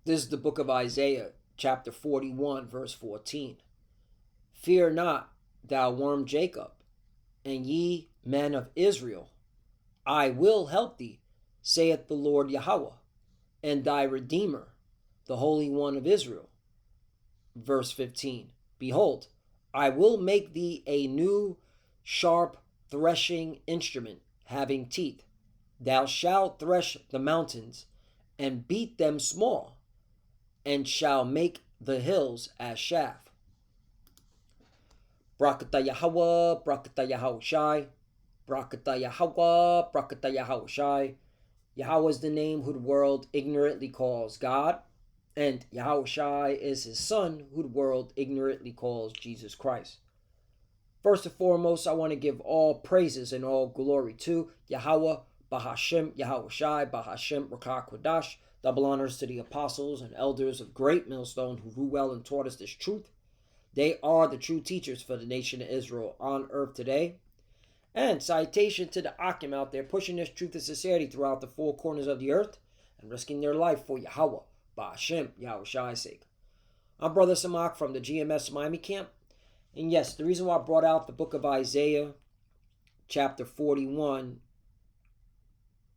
This is the book of Isaiah, chapter 41, verse 14. Fear not, thou worm Jacob, and ye men of Israel. I will help thee, saith the Lord Yahweh, and thy Redeemer, the Holy One of Israel. Verse 15. Behold, I will make thee a new sharp threshing instrument, having teeth. Thou shalt thresh the mountains, and beat them small, and shall make the hills as chaff. Brakata Yahweh, Brakata Yahushai, Brakata Yahweh, Brakata Yahushai. Yahweh is the name who the world ignorantly calls God, and Yahushai is his son who the world ignorantly calls Jesus Christ. First and foremost, I want to give all praises and all glory to Yahweh, Bahashem, Yahushai, Bahashem, Rakah Kodash. Double honors to the apostles and elders of Great Millstone who grew well and taught us this truth. They are the true teachers for the nation of Israel on earth today. And citation to the Akim out there pushing this truth and sincerity throughout the four corners of the earth and risking their life for Yahweh, Ba'ashem, Yahushai's sake. I'm Brother Samak from the GMS Miami camp. And yes, the reason why I brought out the book of Isaiah, chapter 41,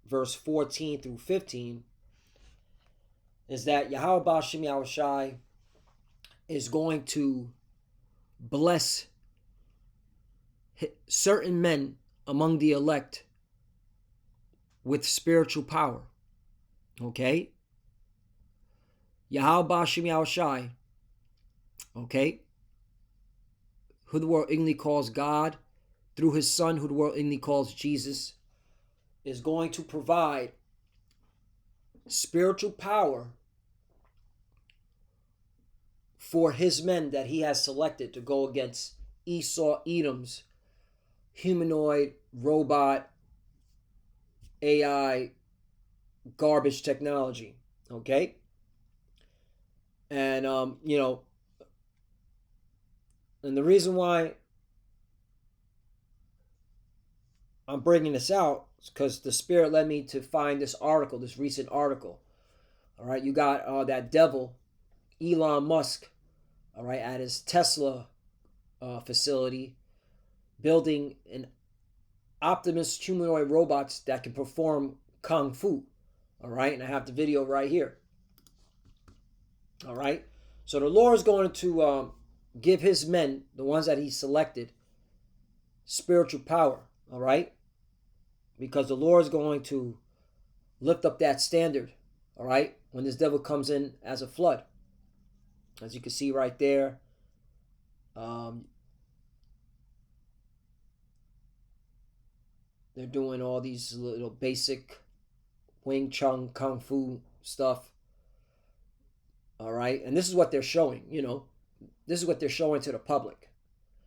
verse 14 through 15, is that Yahweh Ba'ashem Yahushai is going to bless certain men among the elect with spiritual power. Okay? Yahweh Ba'ashem Yahushai, okay, who the world ignorantly calls God, through his son, who the world ignorantly calls Jesus, is going to provide spiritual power for his men that he has selected to go against Esau, Edom's humanoid, robot, AI, garbage technology. Okay? And, and the reason why I'm bringing this out is because the Spirit led me to find this article, this recent article. All right, you got that devil, Elon Musk, all right, at his Tesla facility, building an Optimus humanoid robots that can perform kung fu. All right, and I have the video right here. All right, so the Lord is going to give his men, the ones that he selected, spiritual power. All right, because the Lord is going to lift up that standard. All right, when this devil comes in as a flood, as you can see right there. They're doing all these little basic Wing Chun Kung Fu stuff. All right. And this is what they're showing, This is what they're showing to the public.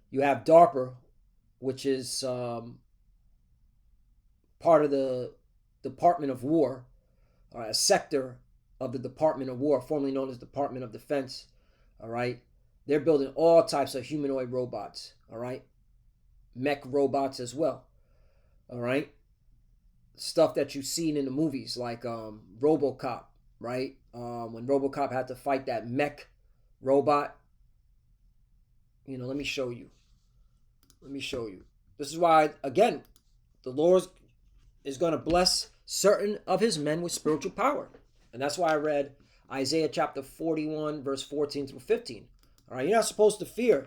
You have DARPA, which is part of the Department of War, or a sector of the Department of War, formerly known as Department of Defense. All right. They're building all types of humanoid robots. All right. Mech robots as well. All right. Stuff that you've seen in the movies like RoboCop, right? When RoboCop had to fight that mech robot. Let me show you. This is why, again, the Lord is going to bless certain of his men with spiritual power. And that's why I read Isaiah chapter 41, verse 14 through 15. All right, you're not supposed to fear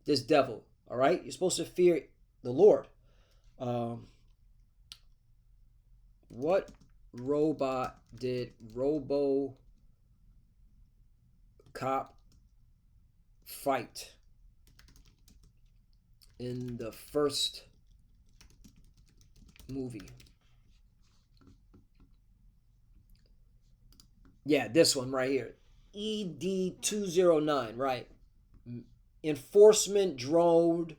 this devil. All right, you're supposed to fear the Lord. What robot did RoboCop fight in the first movie? Yeah, this one right here. ED-209, right. Enforcement droid,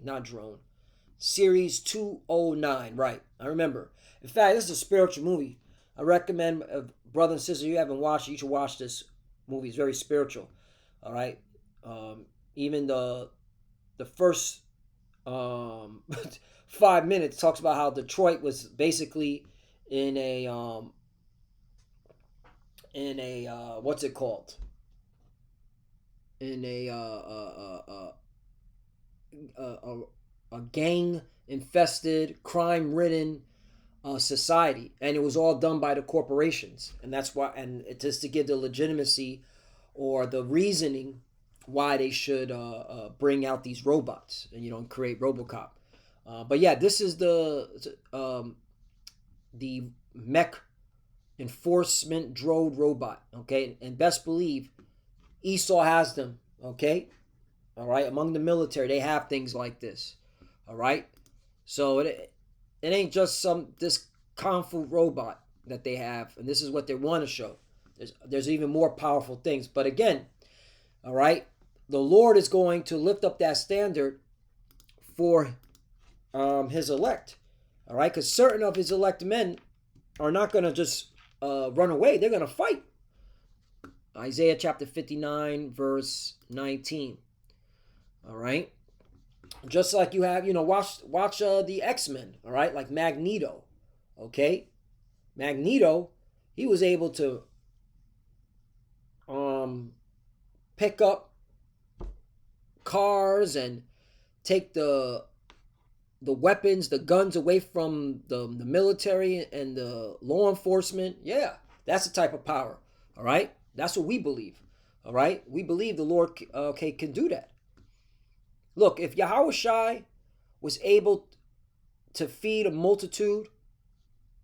not drone. Series 209, right. I remember. In fact, this is a spiritual movie. I recommend, brother and sister, you haven't watched it, you should watch this movie. It's very spiritual. All right. Even the first 5 minutes talks about how Detroit was basically in a in a what's it called? In a gang infested, crime ridden society, and it was all done by the corporations, and that's why, and it's just to give the legitimacy or the reasoning why they should bring out these robots and create RoboCop. But yeah, this is the mech enforcement drone robot. Okay, and best believe Esau has them. Okay, all right. Among the military, they have things like this. All right, so it ain't just this kung fu robot that they have, and this is what they want to show. There's even more powerful things, but again, all right, the Lord is going to lift up that standard for his elect. All right, because certain of his elect men are not going to just run away; they're going to fight. Isaiah chapter 59, verse 19. All right. Just like you have, watch the X-Men, all right? Like Magneto, okay? Magneto, he was able to pick up cars and take the weapons, the guns away from the military and the law enforcement. Yeah, that's the type of power, all right? That's what we believe, all right? We believe the Lord can do that. Look, if Yahushua was able to feed a multitude,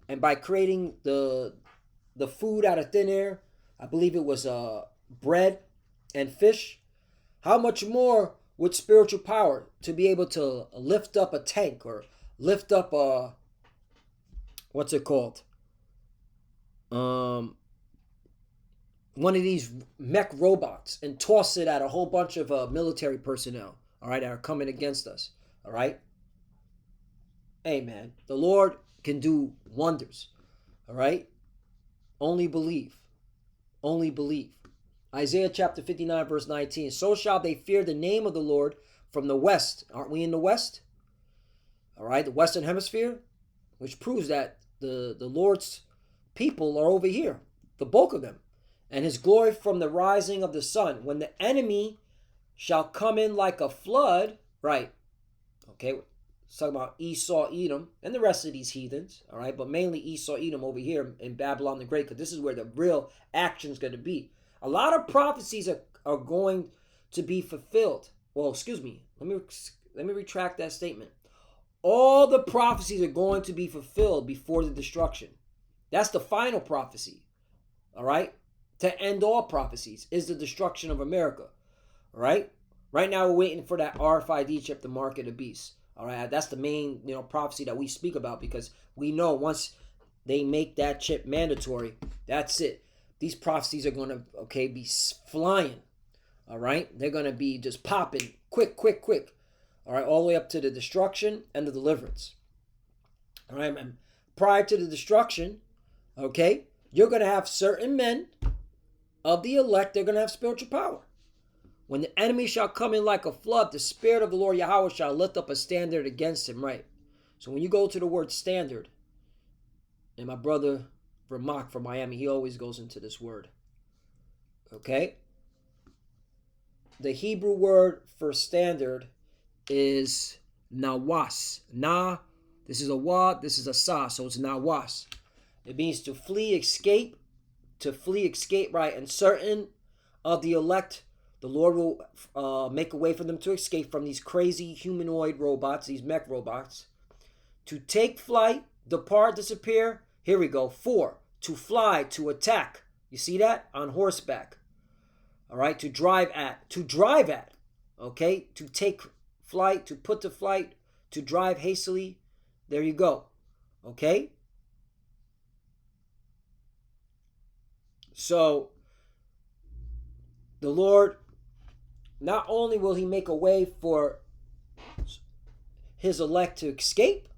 and by creating the food out of thin air, I believe it was bread and fish, how much more with spiritual power to be able to lift up a tank or lift up a, what's it called? One of these mech robots and toss it at a whole bunch of military personnel. All right, that are coming against us. All right. Hey, man, the Lord can do wonders. All right. Only believe. Only believe. Isaiah chapter 59, verse 19. So shall they fear the name of the Lord from the west. Aren't we in the west? All right, the Western Hemisphere, which proves that the Lord's people are over here, the bulk of them, and his glory from the rising of the sun. When the enemy shall come in like a flood, right? Okay, it's talking about Esau, Edom, and the rest of these heathens, all right? But mainly Esau, Edom over here in Babylon the Great, because this is where the real action is going to be. A lot of prophecies are going to be fulfilled. Well, excuse me. Let me retract that statement. All the prophecies are going to be fulfilled before the destruction. That's the final prophecy, all right? To end all prophecies is the destruction of America. All right. Right now we're waiting for that RFID chip to mark of the beast. All right. That's the main, prophecy that we speak about, because we know once they make that chip mandatory, that's it. These prophecies are going to, be flying. All right. They're going to be just popping quick. All right. All the way up to the destruction and the deliverance. All right. And prior to the destruction, okay, you're going to have certain men of the elect. They're going to have spiritual power. When the enemy shall come in like a flood, the Spirit of the Lord Yahweh shall lift up a standard against him, right? So when you go to the word standard, and my brother Vermaak from Miami, he always goes into this word, okay? The Hebrew word for standard is nawas. Na, this is a wa, this is a sa, so it's nawas. It means to flee, escape, right? And certain of the elect, the Lord will make a way for them to escape from these crazy humanoid robots, these mech robots. To take flight, depart, disappear. Here we go. 4, to fly, to attack. You see that? On horseback. All right, to drive at. Okay, to take flight, to put to flight, to drive hastily. There you go. Okay? So, the Lord, not only will he make a way for his elect to escape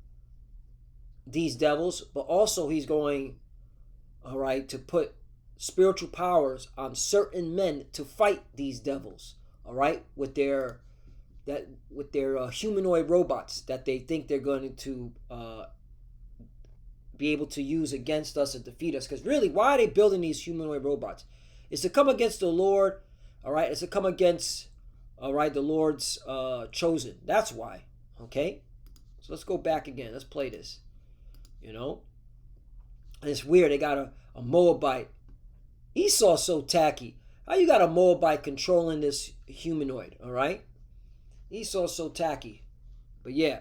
these devils, but also he's going, all right, to put spiritual powers on certain men to fight these devils, all right, with their humanoid robots that they think they're going to be able to use against us and defeat us. Because really, why are they building these humanoid robots? It's to come against the Lord, all right? It's to come against, all right, the Lord's chosen. That's why, okay? So let's go back again. Let's play this, you know? And it's weird. They got a Moabite. Esau's so tacky. How you got a Moabite controlling this humanoid, all right? Esau's so tacky. But yeah.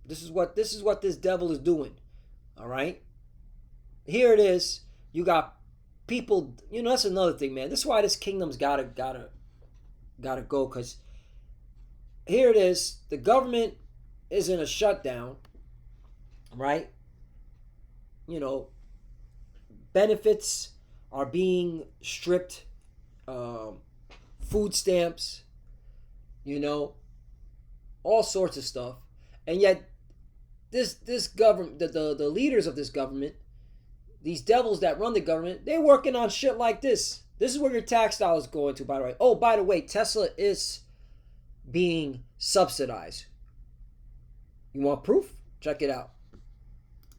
This is what this devil is doing. All right? Here it is. You got people, you know, that's another thing, man. This is why this kingdom's gotta go, because here it is. The government is in a shutdown, right? You know, benefits are being stripped, food stamps, you know, all sorts of stuff. And yet this government, the leaders of this government, these devils that run the government, they're working on shit like this. This is where your tax dollars going to, by the way. Oh, by the way, Tesla is being subsidized. You want proof? Check it out.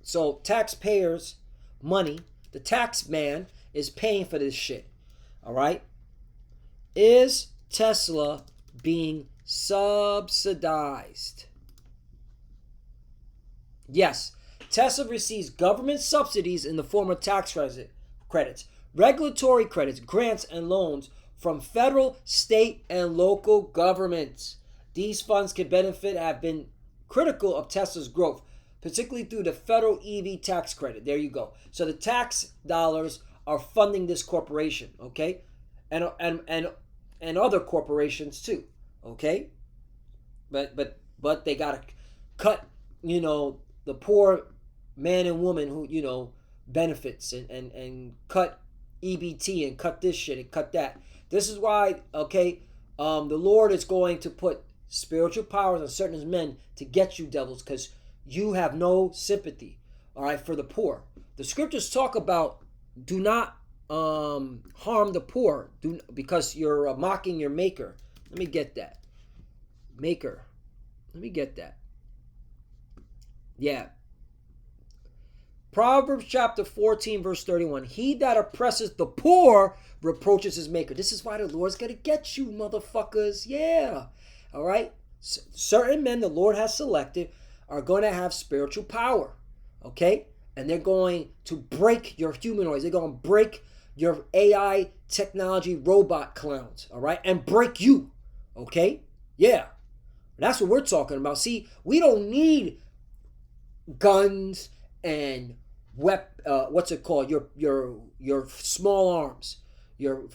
So taxpayers' money, the tax man is paying for this shit. All right? Is Tesla being subsidized? Yes. Tesla receives government subsidies in the form of tax credits, regulatory credits, grants, and loans from federal, state, and local governments. These funds can benefit have been critical of Tesla's growth, particularly through the federal EV tax credit. There you go. So the tax dollars are funding this corporation, okay? And other corporations too, okay? But they gotta cut, you know, the poor man and woman who, you know, benefits and cut EBT and cut this shit and cut that. This is why, okay, the Lord is going to put spiritual powers on certain men to get you devils, because you have no sympathy, all right, for the poor. The scriptures talk about do not harm the poor because you're mocking your maker. Let me get that. Maker. Let me get that. Yeah. Proverbs chapter 14, verse 31. He that oppresses the poor reproaches his maker. This is why the Lord's going to get you, motherfuckers. Yeah. All right? Certain men the Lord has selected are going to have spiritual power. Okay? And they're going to break your humanoids. They're going to break your AI technology robot clowns. All right? And break you. Okay? Yeah. That's what we're talking about. See, we don't need guns and what's it called? Your small arms, your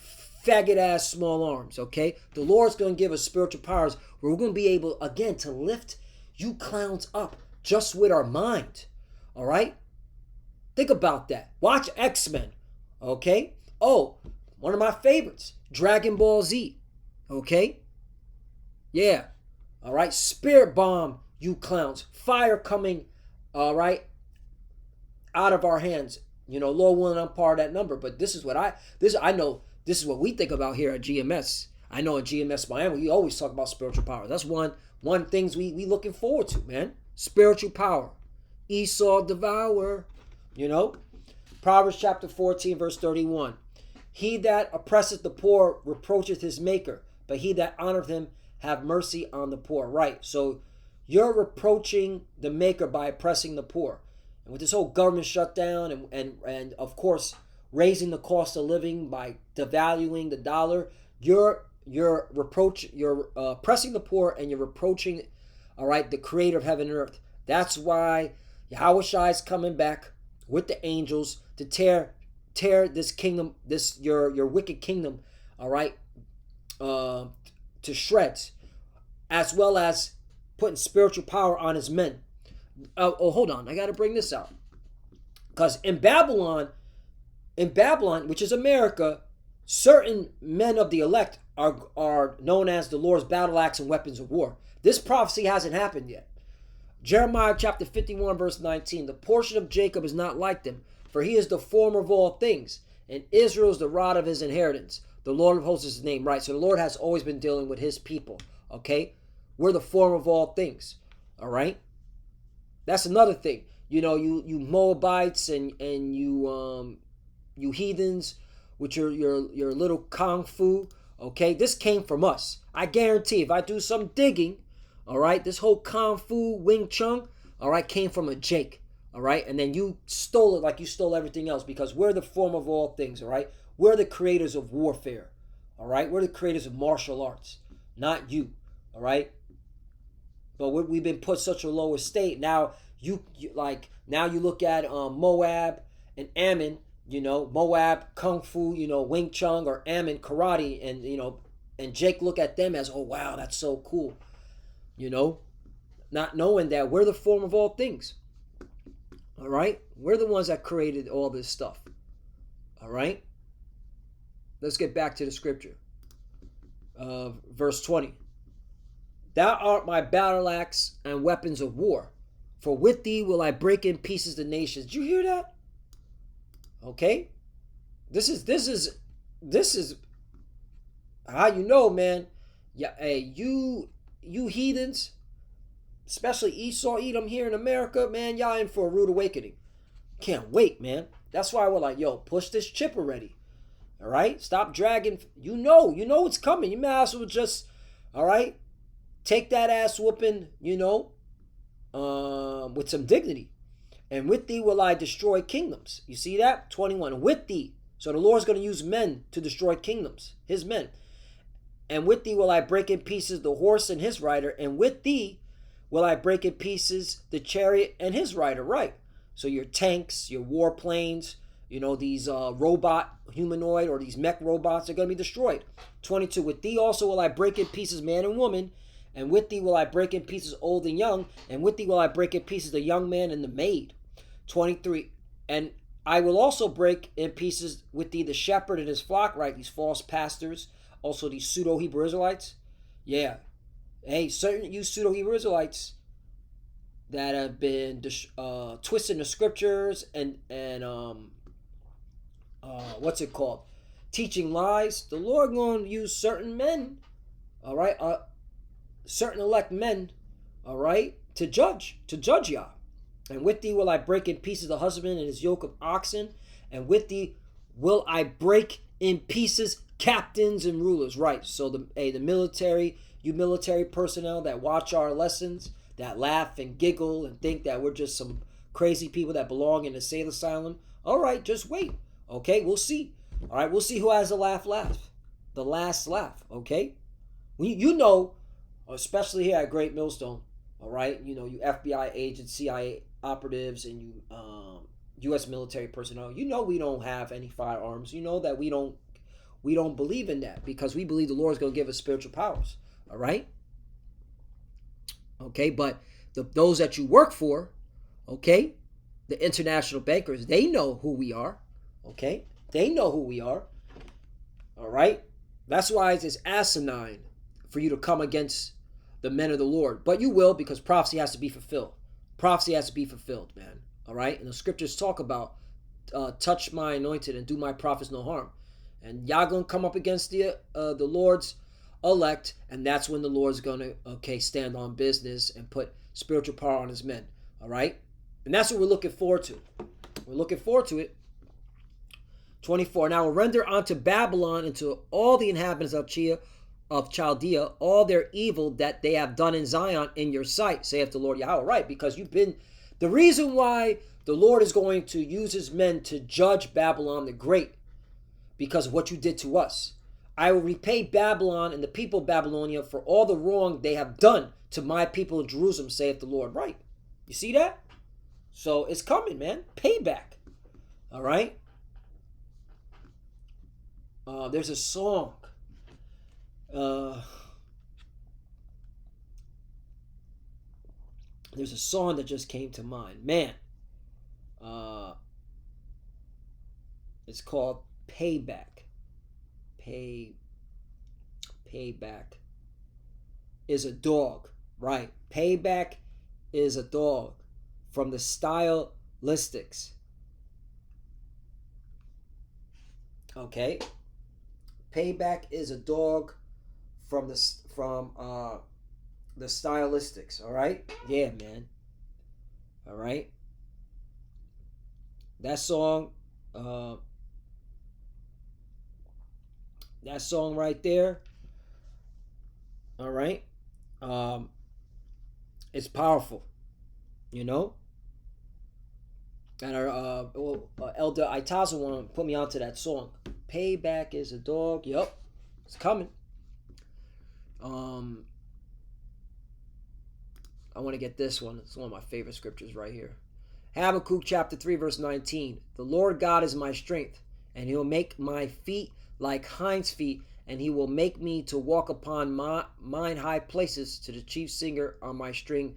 faggot ass small arms. Okay, the Lord's gonna give us spiritual powers where we're gonna be able again to lift you clowns up just with our mind. All right, think about that. Watch X-Men. Okay. Oh, one of my favorites, Dragon Ball Z. Okay. Yeah. All right. Spirit bomb you clowns. Fire coming. All right, out of our hands. You know, Lord willing, I'm part of that number. But this is what I know. This is what we think about here at GMS. I know at GMS Miami, we always talk about spiritual power. That's one things we looking forward to, man. Spiritual power. Esau devour. You know, Proverbs chapter 14, verse 31. He that oppresseth the poor reproacheth his maker, but he that honoreth him have mercy on the poor. Right. So you're reproaching the maker by oppressing the poor. And with this whole government shutdown and of course raising the cost of living by devaluing the dollar, you're oppressing the poor, and you're reproaching, all right, the creator of heaven and earth. That's why Yahushua is coming back with the angels to tear this kingdom, your wicked kingdom, all right, to shreds, as well as putting spiritual power on his men. Hold on. I got to bring this out. Because in Babylon, which is America, certain men of the elect are known as the Lord's battle axe and weapons of war. This prophecy hasn't happened yet. Jeremiah chapter 51, verse 19. The portion of Jacob is not like them, for he is the former of all things, and Israel is the rod of his inheritance. The Lord of hosts is his name. Right, so the Lord has always been dealing with his people. Okay? We're the form of all things. All right? That's another thing. You Moabites and you heathens with your little kung fu. Okay, this came from us. I guarantee if I do some digging, all right, this whole kung fu Wing Chun, all right, came from a Jake. All right, and then you stole it like you stole everything else because we're the form of all things. All right, we're the creators of warfare. All right, we're the creators of martial arts, not you. All right, but we've been put such a lower state. Now now you look at Moab and Ammon. Moab kung fu. Wing Chun or Ammon karate, and and Jake look at them as, oh wow, that's so cool. Not knowing that we're the form of all things. All right, we're the ones that created all this stuff. All right, let's get back to the scripture. Verse 20. Thou art my battle axe and weapons of war, for with thee will I break in pieces the nations. Did you hear that? Okay, this is how you know, man. Yeah, hey, you heathens, especially Esau, Edom here in America, man, y'all in for a rude awakening. Can't wait, man. That's why we're like, yo, push this chip already. All right, stop dragging. You know it's coming. You might as well just, all right, take that ass whooping, with some dignity. And with thee will I destroy kingdoms. You see that? 21. With thee. So the Lord's going to use men to destroy kingdoms, his men. And with thee will I break in pieces the horse and his rider. And with thee will I break in pieces the chariot and his rider. Right. So your tanks, your warplanes, these robot humanoid or these mech robots are going to be destroyed. 22. With thee also will I break in pieces man and woman. And with thee will I break in pieces old and young. And with thee will I break in pieces the young man and the maid. 23. And I will also break in pieces with thee the shepherd and his flock. Right. These false pastors. Also these pseudo-Hebrew Israelites. Yeah. Hey, certain you pseudo-Hebrew Israelites that have been twisting the scriptures and what's it called? Teaching lies. The Lord going to use certain men, all right, certain elect men, all right, to judge y'all. And with thee will I break in pieces the husband and his yoke of oxen, and with thee will I break in pieces captains and rulers. Right. So the military, you military personnel that watch our lessons, that laugh and giggle and think that we're just some crazy people that belong in a state asylum. All right, just wait. Okay, we'll see. All right, we'll see who has the the last laugh. Okay, especially here at Great Millstone. All right, you FBI agents, CIA operatives, and you U.S. military personnel. We don't have any firearms. That we don't believe in that because we believe the Lord's going to give us spiritual powers. All right. Okay, but those that you work for, okay, the international bankers, they know who we are. Okay, they know who we are. All right, that's why it's asinine for you to come against the men of the Lord, but you will because prophecy has to be fulfilled. Prophecy has to be fulfilled, man. All right, and the scriptures talk about touch my anointed and do my prophets no harm, and y'all gonna come up against the Lord's elect, and that's when the Lord's gonna stand on business and put spiritual power on his men. All right, and that's what we're looking forward to. We're looking forward to it. 24. And I will render unto Babylon and to all the inhabitants of Chaldea all their evil that they have done in Zion in your sight, saith the Lord Yahweh. Right, because the reason why the Lord is going to use his men to judge Babylon the Great, because of what you did to us. I will repay Babylon and the people of Babylonia for all the wrong they have done to my people in Jerusalem, saith the Lord. Right. You see that? So it's coming, man. Payback. All right. There's a song. There's a song that just came to mind. Man. It's called Payback. Payback is a dog, right? Payback is a dog from the stylistics. Okay, Payback is a dog from the stylistics. All right, yeah, man. All right. That song, uh, that song right there. All right. Um, it's powerful, you know. And our Elder Itaza want to put me onto that song. Payback is a dog. Yup, it's coming. Um, I want to get this one. It's one of my favorite scriptures right here. Habakkuk chapter 3 verse 19. The Lord God is my strength, and he will make my feet like hinds feet, and he will make me to walk upon mine high places. To the chief singer on my string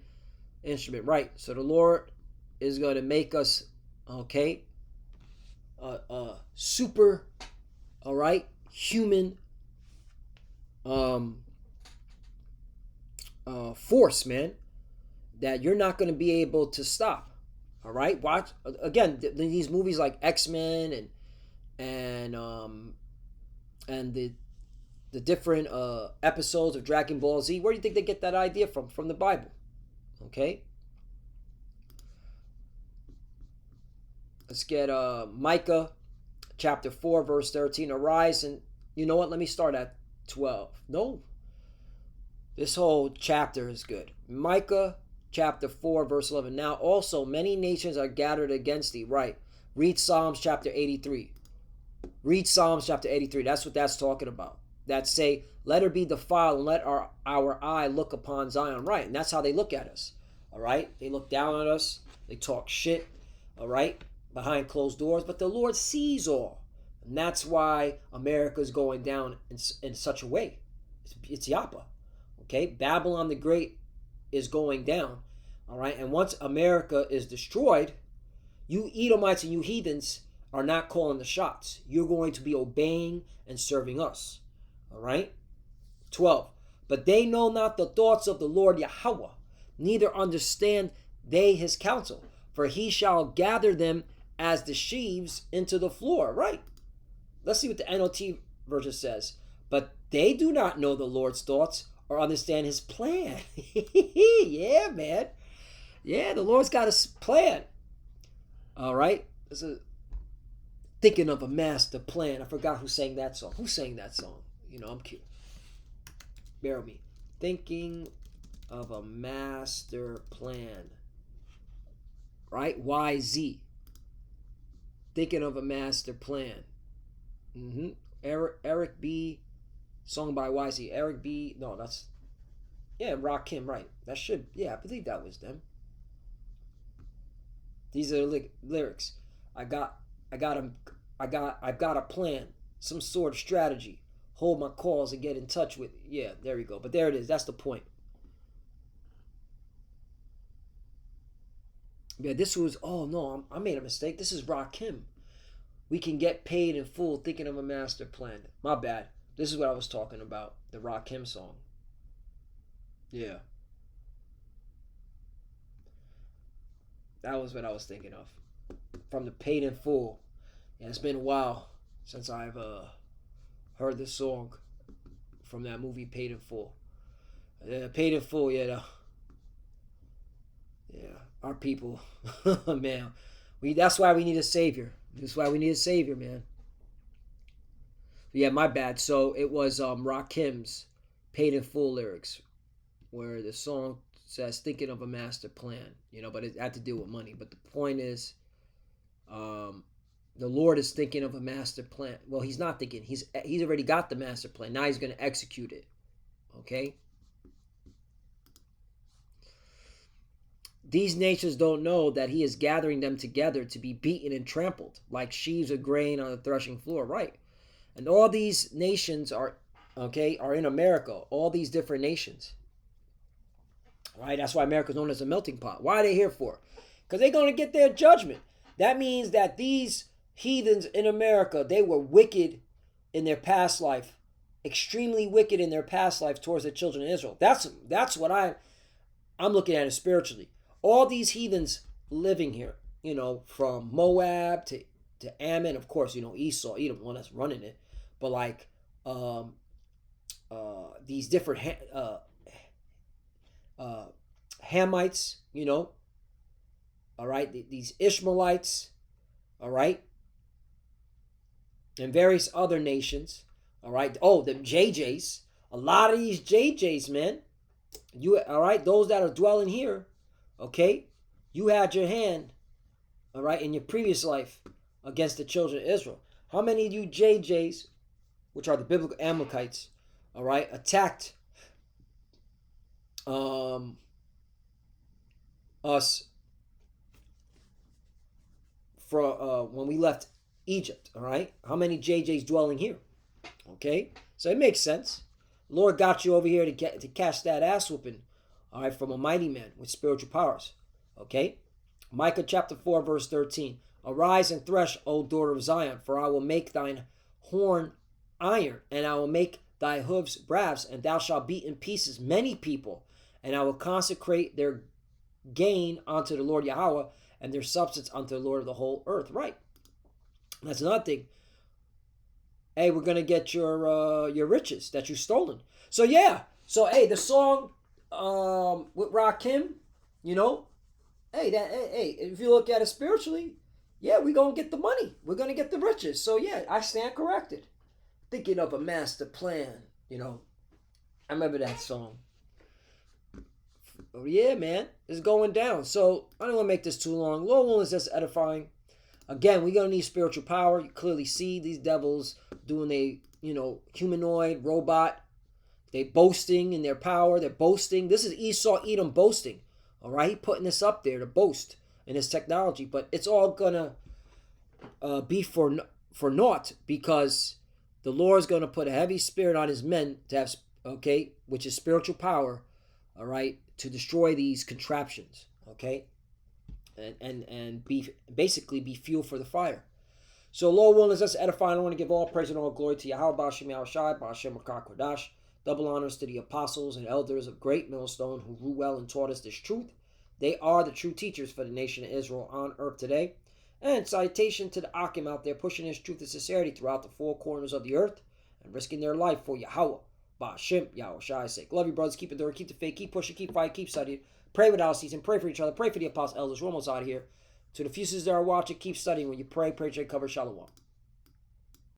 instrument. Right. So the Lord is going to make us, okay, super, all right, human force, man, that you're not going to be able to stop. All right, watch again these movies like X-Men and the different episodes of Dragon Ball Z. Where do you think they get that idea from? From the Bible. Okay. Let's get Micah chapter 4 verse 13. Arise, and you know what? Let me start at 12. No. This whole chapter is good. Micah chapter 4 verse 11. Now also many nations are gathered against thee. Right. Read Psalms chapter 83. Read Psalms chapter 83. That's what that's talking about. That say, let her be defiled and let our eye look upon Zion. Right. And that's how they look at us. All right. They look down at us. They talk shit. All right. Behind closed doors. But the Lord sees all. And that's why America is going down in such a way. It's Yapa. Okay. Babylon the Great is going down. All right. And once America is destroyed, you Edomites and you heathens are not calling the shots. You're going to be obeying and serving us. All right. 12. But they know not the thoughts of the Lord Yahweh, neither understand they his counsel. For he shall gather them as the sheaves into the floor. Right. Let's see what the NLT version says. But they do not know the Lord's thoughts or understand his plan. Yeah, man. Yeah, the Lord's got a plan. All right. This is thinking of a master plan. I forgot who sang that song. Who sang that song? You know, I'm cute. Bear with me. Thinking of a master plan. Right? YZ. Thinking of a master plan. Eric B. Song by YZ. Eric B. No, that's... Yeah, Rakim, right. That should... Yeah, I believe that was them. These are the lyrics. I've got a plan, some sort of strategy. Hold my calls and get in touch with. Yeah, there we go. But there it is. That's the point. Yeah, this was. Oh no, I made a mistake. This is Rakim. We can get paid in full. Thinking of a master plan. My bad. This is what I was talking about. The Rakim song. Yeah. That was what I was thinking of. From the Paid in Full. Yeah, it's been a while since I've heard this song from that movie Paid in Full. Yeah, Paid in Full, yeah. Yeah, our people. Man. That's why we need a savior. That's why we need a savior, man. Yeah, my bad. So it was Rakim's Paid in Full lyrics where the song says thinking of a master plan, you know, but it had to do with money. But the point is, the Lord is thinking of a master plan. Well, he's not thinking. He's already got the master plan. Now he's going to execute it. Okay? These nations don't know that he is gathering them together to be beaten and trampled like sheaves of grain on the threshing floor. Right. And all these nations are in America. All these different nations. Right? That's why America is known as a melting pot. Why are they here for? Because they're going to get their judgment. That means that these heathens in America, they were wicked in their past life. Extremely wicked in their past life towards the children of Israel. That's what I'm looking at it spiritually. All these heathens living here, you know, from Moab to Ammon, of course, you know, Esau, Edom, one that's running it. But like these different Hamites, you know, all right, these Ishmaelites, all right, and various other nations, all right. Oh, the JJs, a lot of these JJs, man. You all right? Those that are dwelling here, okay? You had your hand, all right, in your previous life against the children of Israel. How many of you JJs, which are the biblical Amalekites, all right, attacked us for when we left Egypt? All right, how many JJs dwelling here? Okay, so it makes sense. Lord got you over here to catch that ass whooping, all right, from a mighty man with spiritual powers. Okay, Micah chapter 4 verse 13. Arise and thresh, O daughter of Zion, for I will make thine horn iron, and I will make thy hoofs brass, and thou shalt beat in pieces many people, and I will consecrate their gain unto the Lord Yahweh, and their substance unto the Lord of the whole earth. Right. That's another thing. Hey, we're gonna get your riches that you stolen. So yeah. So hey, the song with Rakim, you know, hey, if you look at it spiritually, yeah, we're gonna get the money. We're gonna get the riches. So yeah, I stand corrected. Thinking of a master plan, you know. I remember that song. Oh yeah, man, it's going down. So I don't want to make this too long. Lord willing, is just edifying. Again, we're gonna need spiritual power. You clearly see these devils doing a, you know, humanoid robot. They boasting in their power. They're boasting. This is Esau Edom boasting. All right, he putting this up there to boast in his technology, but it's all gonna be for naught, because the Lord is gonna put a heavy spirit on his men to have, okay, which is spiritual power, all right, to destroy these contraptions, okay, and basically be fuel for the fire. So Lord willing, let's edify. I want to give all praise and all glory to Yahweh, Ba'ashem Yahushai, Ba'ashem Makar Kodash. Double honors to the apostles and elders of Great Millstone who grew well and taught us this truth. They are the true teachers for the nation of Israel on earth today. And citation to the Akim out there pushing this truth and sincerity throughout the four corners of the earth and risking their life for Yahweh, Ba'ashem Yahushai's sake. Love you, brothers. Keep it there. Keep the faith. Keep pushing. Keep fighting. Keep studying. Pray without ceasing. Pray for each other. Pray for the apostles, elders. We're almost out of here. To the fuses that are watching, keep studying. When you pray, pray, cover, shalom.